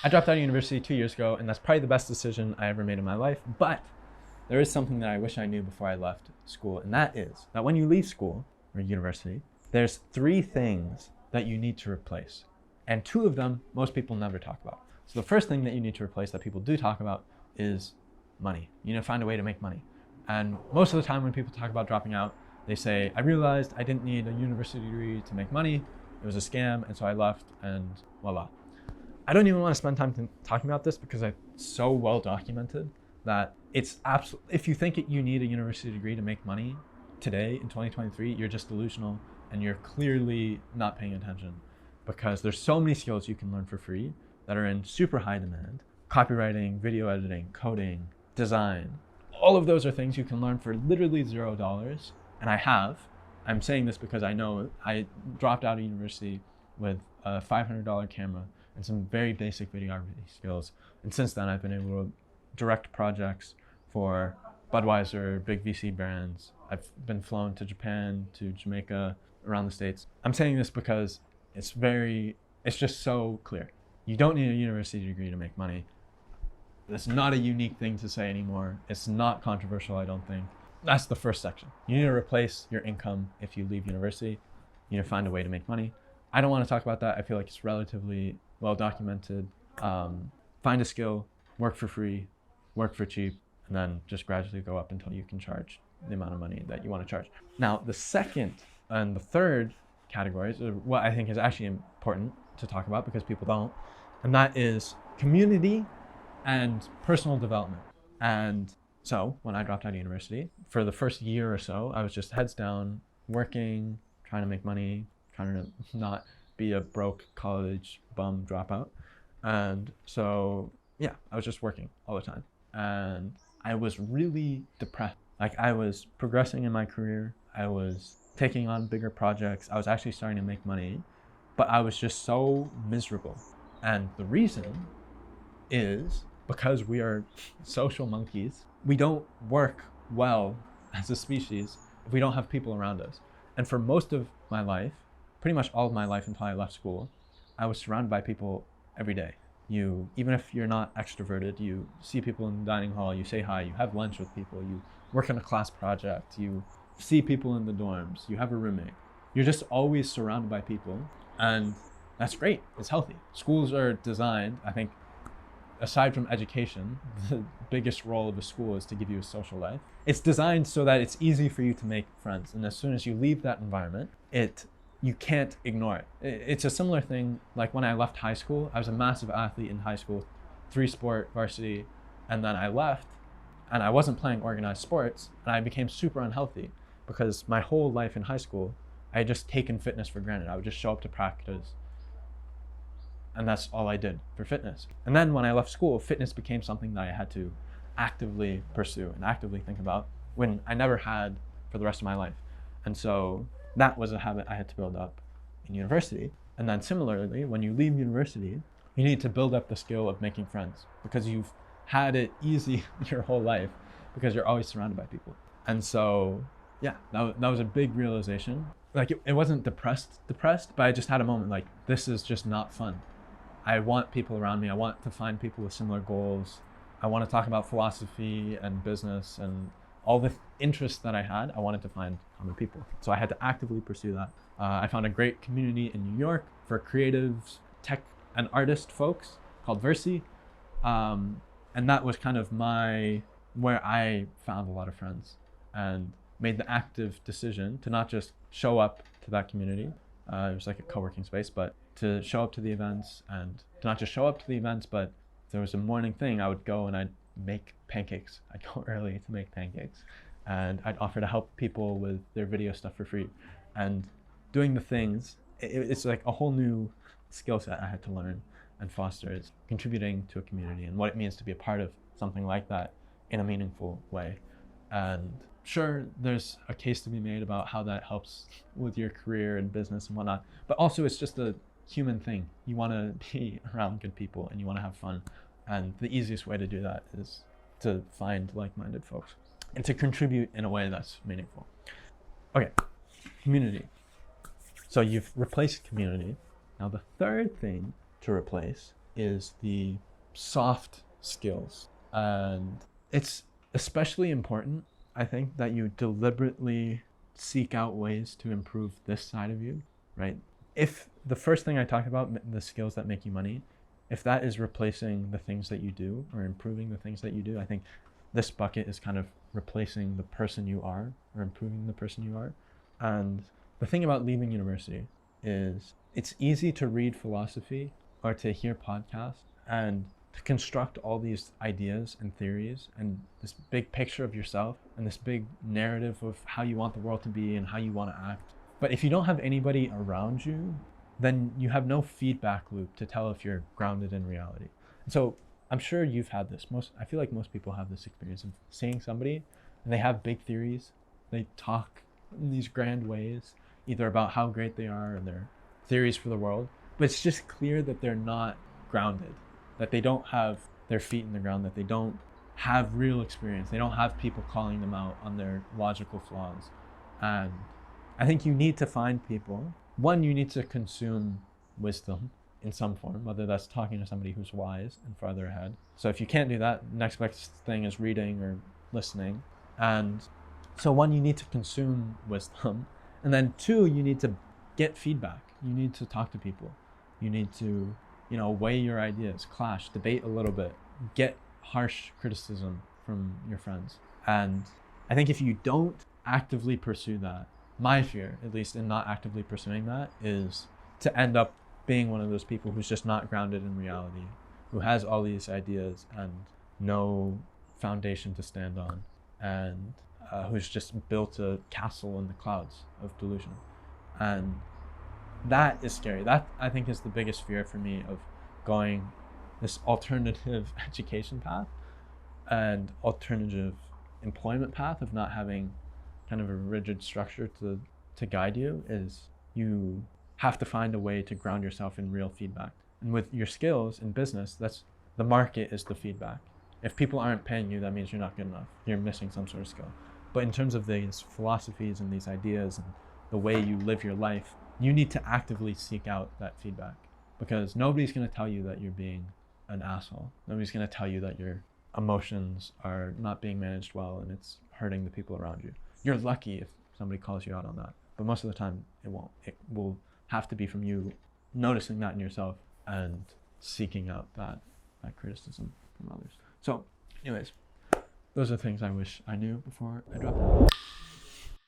I dropped out of university 2 years ago, and that's probably the best decision I ever made in my life. But there is something that I wish I knew before I left school, and that is that when you leave school or university, there's 3 things that you need to replace. And 2 of them, most people never talk about. So the first thing that you need to replace that people do talk about is money. You need to find a way to make money. And most of the time when people talk about dropping out, they say, I realized I didn't need a university degree to make money. It was a scam, and so I left, and voila. I don't even want to spend time talking about this because it's so well documented that it's absolutely, if you think you need a university degree to make money today in 2023, you're just delusional and you're clearly not paying attention, because there's so many skills you can learn for free that are in super high demand. Copywriting, video editing, coding, design. All of those are things you can learn for literally $0. And I'm saying this because I know I dropped out of university with a $500 camera and some very basic videography skills. And since then, I've been able to direct projects for Budweiser, big VC brands. I've been flown to Japan, to Jamaica, around the States. I'm saying this because it's just so clear. You don't need a university degree to make money. That's not a unique thing to say anymore. It's not controversial, I don't think. That's the first section. You need to replace your income if you leave university. You need to find a way to make money. I don't want to talk about that. I feel like it's relatively well documented. Find a skill, work for free, work for cheap, and then just gradually go up until you can charge the amount of money that you want to charge. Now, the second and the third categories are what I think is actually important to talk about because people don't, and that is community and personal development. And so when I dropped out of university, for the first year or so, I was just heads down, working, trying to make money, trying to not be a broke college bum dropout. And so, yeah, I was just working all the time. And I was really depressed. Like, I was progressing in my career. I was taking on bigger projects. I was actually starting to make money, but I was just so miserable. And the reason is because we are social monkeys. We don't work well as a species if we don't have people around us. And for most of my life, pretty much all of my life until I left school, I was surrounded by people every day. Even if you're not extroverted, you see people in the dining hall, you say hi, you have lunch with people, you work on a class project, you see people in the dorms, you have a roommate. You're just always surrounded by people, and that's great. It's healthy. Schools are designed, I think, aside from education, the biggest role of a school is to give you a social life. It's designed so that it's easy for you to make friends, and as soon as you leave that environment, you can't ignore it. It's a similar thing like when I left high school. I was a massive athlete in high school, 3-sport varsity, and then I left and I wasn't playing organized sports, and I became super unhealthy because my whole life in high school, I had just taken fitness for granted. I would just show up to practice, and that's all I did for fitness. And then when I left school, fitness became something that I had to actively pursue and actively think about when I never had for the rest of my life. And so that was a habit I had to build up in university. And then similarly, when you leave university, you need to build up the skill of making friends because you've had it easy your whole life because you're always surrounded by people. And so, yeah, that was a big realization. Like it wasn't depressed, but I just had a moment like, this is just not fun. I want people around me. I want to find people with similar goals. I want to talk about philosophy and business and all the interests that I had. I wanted to find common people. So I had to actively pursue that. I found a great community in New York for creatives, tech, and artist folks called Versi. And that was kind of where I found a lot of friends and made the active decision to not just show up to that community. It was like a co-working space, but to show up to the events, and to not just show up to the events, but if there was a morning thing, I would go and I'd make pancakes. I'd go early to make pancakes, and I'd offer to help people with their video stuff for free. And doing the things, it's like a whole new skill set I had to learn and foster. Is contributing to a community and what it means to be a part of something like that in a meaningful way. And sure, there's a case to be made about how that helps with your career and business and whatnot, but also it's just a human thing. You want to be around good people and you want to have fun. And the easiest way to do that is to find like-minded folks and to contribute in a way that's meaningful. Okay, community. So you've replaced community. Now the third thing to replace is the soft skills. And it's especially important, I think, that you deliberately seek out ways to improve this side of you, right? If the first thing I talked about, the skills that make you money, if that is replacing the things that you do or improving the things that you do, I think this bucket is kind of replacing the person you are or improving the person you are. And the thing about leaving university is it's easy to read philosophy or to hear podcasts and to construct all these ideas and theories and this big picture of yourself and this big narrative of how you want the world to be and how you want to act. But if you don't have anybody around you, then you have no feedback loop to tell if you're grounded in reality. And so I'm sure you've had this. I feel like most people have this experience of seeing somebody and they have big theories. They talk in these grand ways, either about how great they are and their theories for the world, but it's just clear that they're not grounded, that they don't have their feet in the ground, that they don't have real experience. They don't have people calling them out on their logical flaws. And I think you need to find people. One, you need to consume wisdom in some form, whether that's talking to somebody who's wise and farther ahead. So if you can't do that, next best thing is reading or listening. And so one, you need to consume wisdom. And then two, you need to get feedback. You need to talk to people. You need to, weigh your ideas, clash, debate a little bit, get harsh criticism from your friends. And I think if you don't actively pursue that, my fear, at least in not actively pursuing that, is to end up being one of those people who's just not grounded in reality, who has all these ideas and no foundation to stand on, and who's just built a castle in the clouds of delusion. And that is scary. That, I think, is the biggest fear for me of going this alternative education path and alternative employment path of not having kind of a rigid structure to guide you, is you have to find a way to ground yourself in real feedback. And with your skills in business, that's the market is the feedback. If people aren't paying you, that means you're not good enough. You're missing some sort of skill. But in terms of these philosophies and these ideas and the way you live your life, you need to actively seek out that feedback, because nobody's going to tell you that you're being an asshole. Nobody's going to tell you that your emotions are not being managed well and it's hurting the people around you. You're lucky if somebody calls you out on that, but most of the time it won't. It will have to be from you noticing that in yourself and seeking out that criticism from others. So anyways, those are things I wish I knew before I dropped out.